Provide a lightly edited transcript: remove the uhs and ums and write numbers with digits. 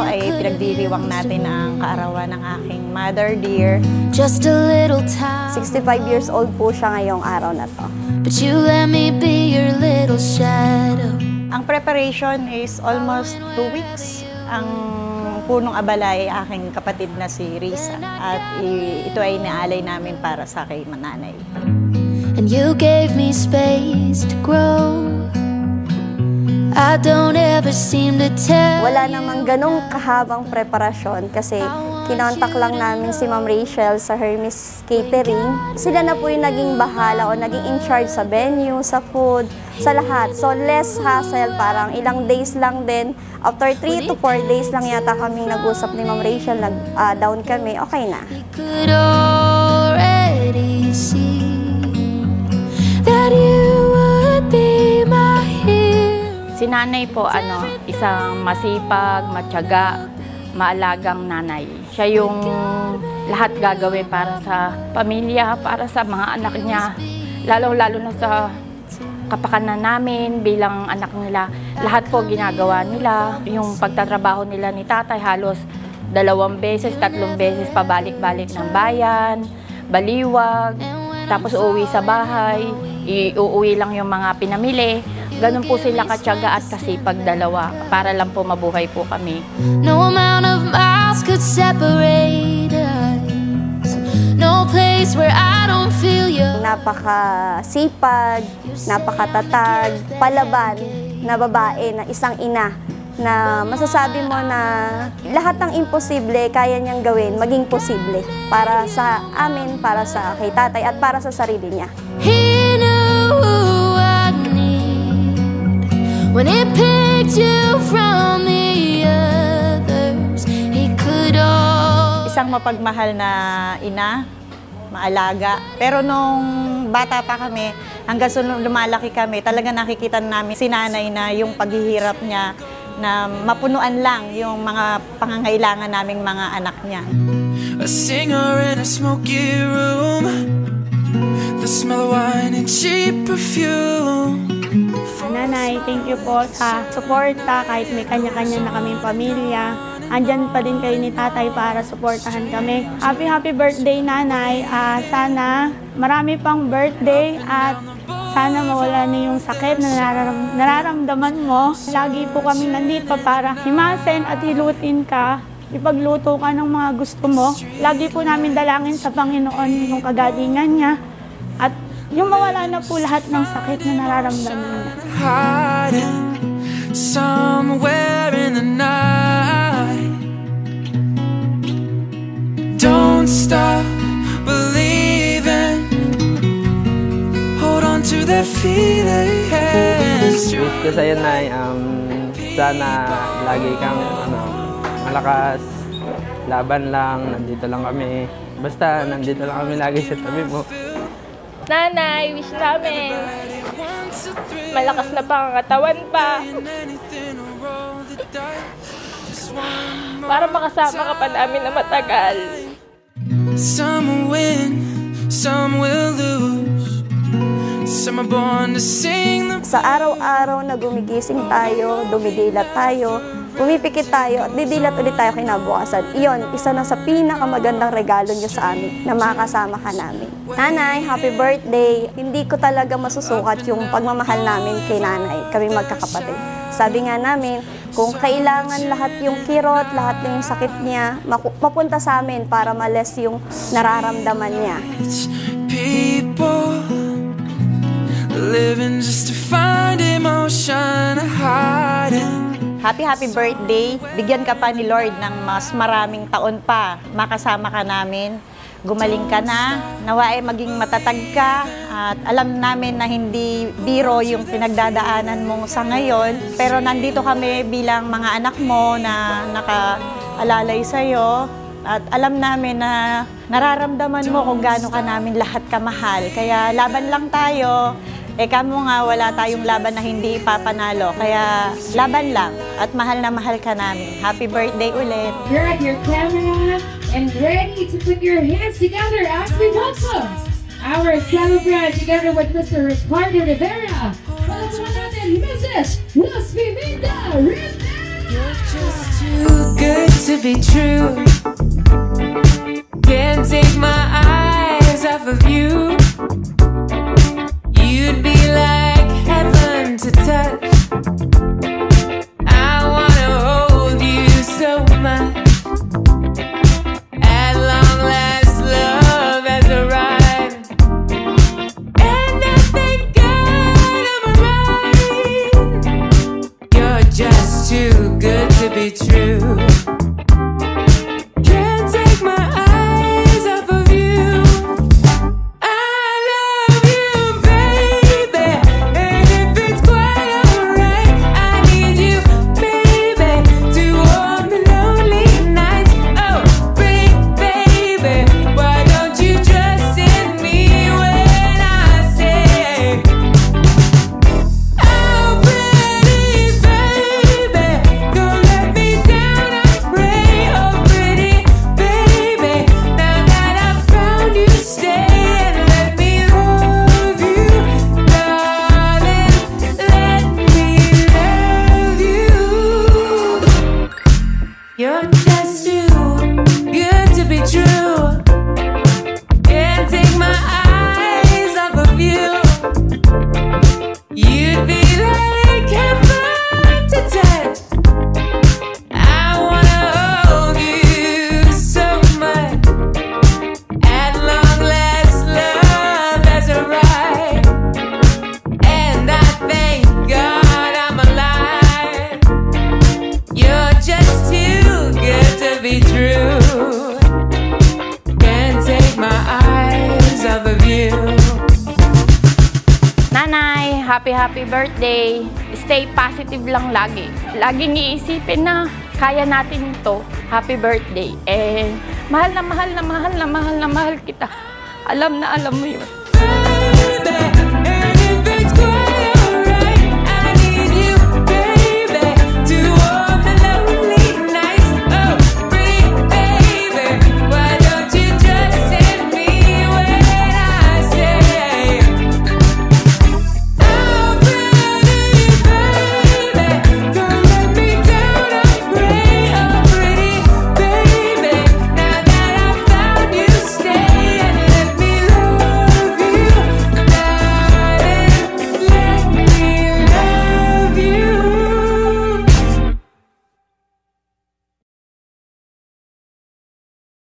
ay pinagdiriwang natin ang kaarawan ng aking mother dear. Just a little time. 65 years old po siya ngayong araw na to. But you let me be your little shadow. Ang preparation is almost 2 weeks. Ang punong abala ay aking kapatid na si Risa. At ito ay inaalay namin para sa kay nanay. And you gave me space to grow. I don't ever seem to tell. Wala namang ganong kahabang preparasyon kasi kinontak lang namin si Ma'am Rachel sa Hermes Catering. Sila na po yung naging bahala o naging in charge sa venue, sa food, sa lahat. So less hassle, parang ilang days lang din. After 3 to 4 days lang yata kaming nag-usap ni Ma'am Rachel, nag-down kami, okay na. We could already see that you would be my hero. Si nanay po, isang masipag, matyaga, maalagang nanay. Siya yung lahat gagawin para sa pamilya, para sa mga anak niya. Lalo-lalo na sa kapakanan namin bilang anak nila. Lahat po ginagawa nila. Yung pagtatrabaho nila ni tatay halos 2 beses, 3 beses pabalik-balik ng bayan, baliwag, tapos uuwi sa bahay, iuwi lang yung mga pinamili. Ganun po sila katyaga at kasipag dalawa para lang po mabuhay po kami. No amount of miles could separate us. No place where I don't feel you. Napakasipag, napakatatag, palaban na babae, na isang ina, na masasabi mo na lahat ng imposible kaya niyang gawin, maging posible para sa amin, para sa kay tatay at para sa sarili niya. He knew who I need when he picked you from the others. He could all. Isang mapagmahal na ina, maalaga. Pero nung bata pa kami, hanggang lumalaki kami, talaga nakikita namin si nanay na yung paghihirap niya, na mapunuan lang yung mga pangangailangan naming mga anak niya. A singer in a smoky room, the smell of wine and cheap perfume. Nanay, thank you po sa suporta kahit may kanya-kanya na kaming pamilya. Andyan pa din kayo ni tatay para suportahan kami. Happy birthday, nanay. Sana marami pang birthday at sana mawala na yung sakit na nararamdaman mo. Lagi po kami nandito para himasin at hilutin ka. Ipagluto ka ng mga gusto mo. Lagi po namin dalangin sa Panginoon yung kagalingan niya. At yung mawala na po lahat ng sakit na nararamdaman niya. Hiding somewhere in the night. Don't stop believing. Hold on to that feeling. Wish ko sa'yo, Nay, sana lagi kang malakas, laban lang, nandito lang kami. Basta nandito lang kami lagi sa tabi mo. Nanay, wish namin malakas na pangangatawan pa para makasama ka pa namin na matagal. Some will win, some will lose. Some are born to sing the... Sa araw-araw na gumigising tayo, dumidilat tayo, pumipikit tayo at didilat ulit tayo kinabukasan. Iyon, isa na sa pinakamagandang regalo niyo sa amin na makasama ka namin. Nanay, happy birthday! Hindi ko talaga masusukat yung pagmamahal namin kay nanay, kami magkakapatid. Sabi nga namin, kung kailangan lahat yung kirot, lahat yung sakit niya, mapunta sa amin para ma-less yung nararamdaman niya. People living just to find emotion hiding. Happy birthday! Bigyan ka pa ni Lord ng mas maraming taon pa. Makasama ka namin. Gumaling ka na. Nawa ay maging matatag ka. At alam namin na hindi biro yung pinagdadaanan mo sa ngayon. Pero nandito kami bilang mga anak mo na nakaalalay sa'yo. At alam namin na nararamdaman mo kung gaano ka namin lahat kamahal. Kaya laban lang tayo. Kamo nga, wala tayong laban na hindi ipapanalo. Kaya laban lang at mahal na mahal ka namin. Happy birthday ulit. Grab your camera and ready to put your hands together as we welcome our celebrant together with Mr. Ricardo Rivera. Welcome natin, Mrs. Luz Vivinda Rivera! Too good to be true. Can't take my eyes off of you. You'd be like heaven to touch. I wanna hold you so much. At long last, love has arrived, and I thank God I'm alive. You're just too good to be true. Can't take my eyes off of you. I love you, baby, and if it's quite alright, I need you, baby, to warm the lonely nights. Oh, pretty baby, why don't you trust in me when I say, oh, pretty baby, don't let me down, I pray. Oh, pretty baby, now that I've found you, stay and let me love you, darling, let me love you. You're just too good to be true. Can't take my eyes off of you. You'd be like heaven to touch. I wanna hold you so much. At long last, love has arrived, and I thank God I'm alive. You're just too good to be true. Can't take my eyes off of you. Nanay, happy birthday. Stay positive lang lagi. Laging iisipin na kaya natin ito. Happy birthday. Mahal na mahal kita. Alam na alam mo yun.